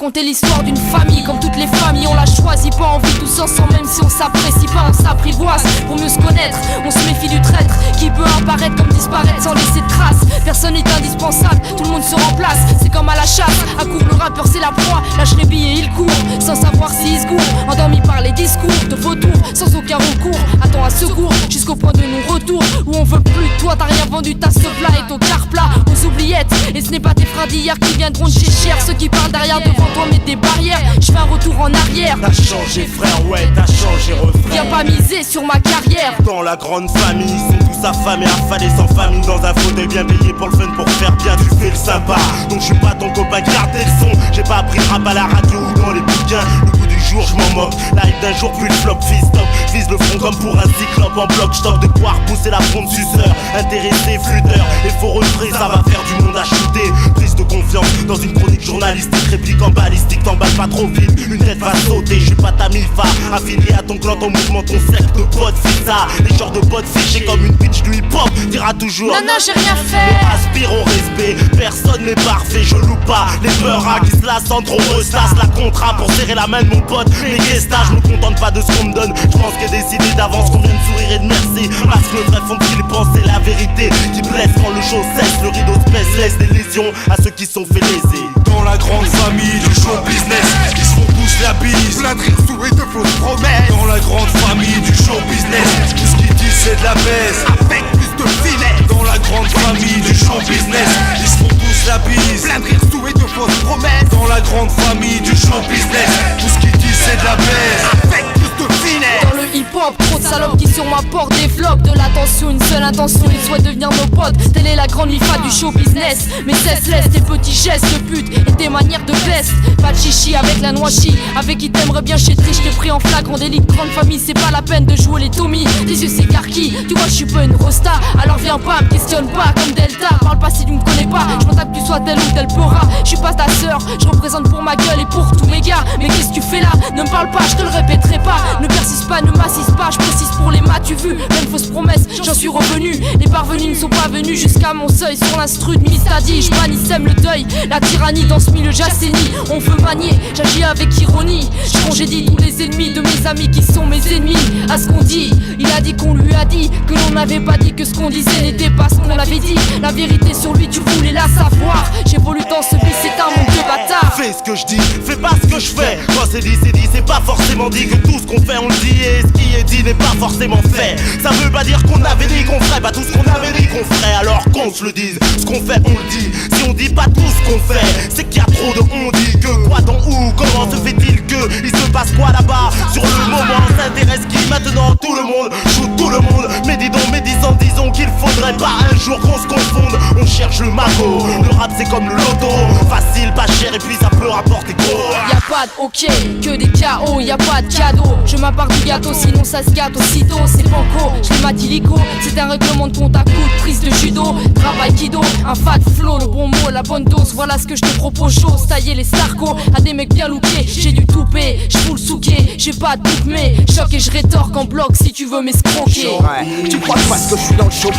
raconter l'histoire d'une famille. Comme toutes les familles, on l'a choisi, pas envie tous ensemble. Même si on s'apprécie pas, on s'apprivoise. Pour mieux se connaître, on se méfie du traître qui peut apparaître comme disparaître sans laisser de traces. Personne n'est indispensable, tout le monde se remplace. C'est comme à la chasse, à court le rappeur c'est la proie. Lâche les billets, il court, sans savoir s'il se gourre. Endormi par les discours de vautours, sans aucun recours. Attends à secours, jusqu'au point de non-retour. Où on veut plus de toi, t'as rien vendu, ta plat est au quart plat, aux oubliettes. Et ce n'est pas tes frères d'hier qui viendront de chez cher. Ceux qui parlent derrière, devant toi mettent des barrières. Je fais un retour en arrière. T'as changé frère, ouais, t'as changé refrain. Viens pas miser sur ma carrière. Dans la grande famille, ils sont tous affamés, affalés sans famille. Dans un fauteuil bien payé pour le fun, pour faire bien, tu fais le sympa. Donc je suis pas ton copain, garde le son. J'ai pas appris le rap à la radio ou dans les bouquins. Le coup du jour, je m'en moque. Live d'un jour, plus le flop, fils top. Vise le front comme pour un cyclope en bloc. J't'offre de quoi repousser la fronde suceur. Intéressé, flûteur, et faut refrais, ça va faire du monde à shooter. Prise de confiance dans une chronique journalistique. Réplique en balistique, t'emballes pas trop vite. Une tête va sauter, je suis pas ta milfa. Affilié à ton clan, ton mouvement, ton cercle de potes, fais ça. Les genres de potes fichés comme une bitch du hip hop. Dira toujours non, j'ai rien fait. On aspire au respect, personne n'est parfait, je loue pas. Les peurs qui se lassent en trop ressassent la contrat pour serrer la main de mon pote. Les guestas, je me contente pas de ce qu'on me donne. Je pense que décidé d'avance qu'on vient de sourire et de merci. Parce que le vrai fond qu'il pense c'est la vérité qui blesse quand le show cesse. Le rideau se baisse, laisse des lésions à ceux qui sont fait léser. Dans la grande famille du show business, ils se font tous la bise. Plein de rires sous et de fausses promesses. Dans la grande famille du show business, tout ce qu'ils disent c'est de la baisse. Avec plus de finesse. Dans la grande famille du show business, ils se font tous la bise. Plein de rires sous et de fausses promesses. Dans la grande famille du show business, tout ce qu'ils disent c'est de la baisse. Avec plus de finesse. Dans le hip-hop, trop de salopes qui sur ma porte développent de l'attention, une seule intention, ils souhaitent devenir nos potes. Telle est la grande mifa du show business. Mais laisse tes petits gestes de pute et tes manières de peste. Pas de chichi avec la noixie, avec qui t'aimerais bien chez Triche. T'es pris en flagrant délit, grande famille, c'est pas la peine de jouer les Tommy. Tes yeux s'écarquillent, tu vois je suis pas une rosta. Alors viens pas, me questionne pas comme Delta. Parle pas si tu me connais pas, je m'en tape que tu sois tel ou tel pora. Je suis pas ta sœur, je représente pour ma gueule et pour tous mes gars. Mais qu'est-ce que tu fais là? Ne me parle pas, je te le répéterai pas. Ne persiste pas, ne m'assiste pas, je précise pour les m'as-tu vu? Même fausse promesse, j'en suis revenu. Les parvenus ne sont pas venus jusqu'à mon seuil. Sur l'instru de Mistadi, je manie, sème le deuil. La tyrannie dans ce milieu j'assaini. On veut manier, j'agis avec ironie. Je congédie tous les ennemis de mes amis qui sont mes ennemis. À ce qu'on dit, il a dit qu'on lui a dit que l'on n'avait pas dit que ce qu'on disait n'était pas ce qu'on avait dit. La vérité sur lui, tu voulais la savoir. J'évolue dans ce bis, c'est un monde de bâtard. Fais ce que je dis, fais pas ce que je fais. Quand c'est dit, c'est pas forcément dit que tout ce qu'on fait on le dit. Et ce qui est dit n'est pas forcément fait. Ça veut pas dire qu'on avait dit qu'on ferait pas tout ce qu'on avait dit qu'on ferait. Alors qu'on se le dise, ce qu'on fait on le dit. Si on dit pas tout ce qu'on fait, c'est qu'il y a trop de on dit. Que quoi, dont, où, comment se fait-il que il se passe quoi là-bas? Sur le moment, s'intéresse qui maintenant? Tout le monde, joue tout le monde. Mais dis donc, disons qu'il faudrait pas un jour qu'on se confonde. On cherche le magot, le rap c'est comme le loto. Facile, pas cher et puis ça peut rapporter gros. Y'a pas de ok, que des KO, y'a pas de cadeau. Je m'appart du gâteau, sinon ça se gâte aussitôt. C'est banco, je l'ai matilico. C'est un règlement de compte à coup de prise de judo. Travail kido, un fat flow, le bon mot, la bonne dose. Voilà ce que je te propose, chose. Tailler les starcos à des mecs bien lookés. J'ai du toupé, j'fous le souquet. J'ai pas de doute, mais choc et je rétorque en bloc si tu veux m'escroquer. Ouais. Tu crois pas que je suis dans le showbiz?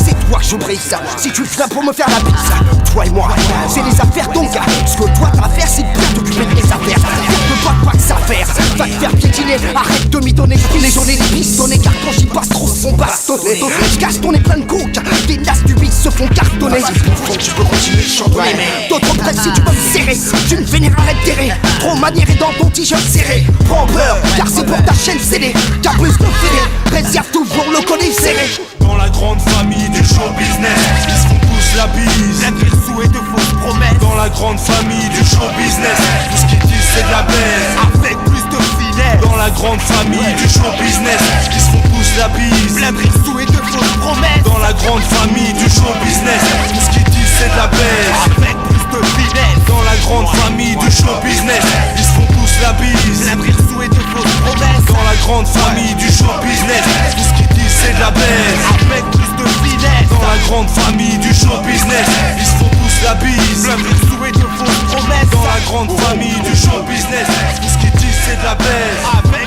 C'est toi que je brise. Si tu viens pour me faire la bise, toi et moi, c'est les affaires ton gars. Ce que toi t'as à faire, c'est de bien t'occuper de tes affaires. Ne pas que ça faire, va te faire piétiner. Arrête de m'y donner, les journées les pistonnés. Car quand j'y passe trop, sont bastonner. Je casse ton nez plein de coke, des nasses du beat se font cartonner. Tu peux continuer de chantonner. D'autres peut-être si tu peux me serrer. Tu me vénères, arrête d'errer. Trop maniéré dans ton t-shirt serré. Prends peur, car c'est pour ta chaîne scellée. T'as plus de ferré, réserve tout pour le collier serré. Dans la grande famille du show business, ils se font tous la bise. La pire sous et de fausses promesses. Dans la grande famille du show business, tout ce qu'ils disent c'est de la baisse. Avec plus de finesse. Dans la grande famille du show business, ils se font tous la bise. La pire sous et de fausses promesses. Dans la grande famille du show business, tout ce qu'ils disent c'est de la baisse. Avec plus de finesse. Dans la grande famille du show business, ils se font tous la bise. La pire sous et de fausses promesses. Dans la grande famille du show business, tout ce qu'ils disent c'est de la baisse. Avec plus de finesse. Dans la grande famille du show business, ils se font tous la bise. La pire sous et de fausses promesses. Dans la grande famille du show business, tout ce qu'ils disent c'est de la baisse.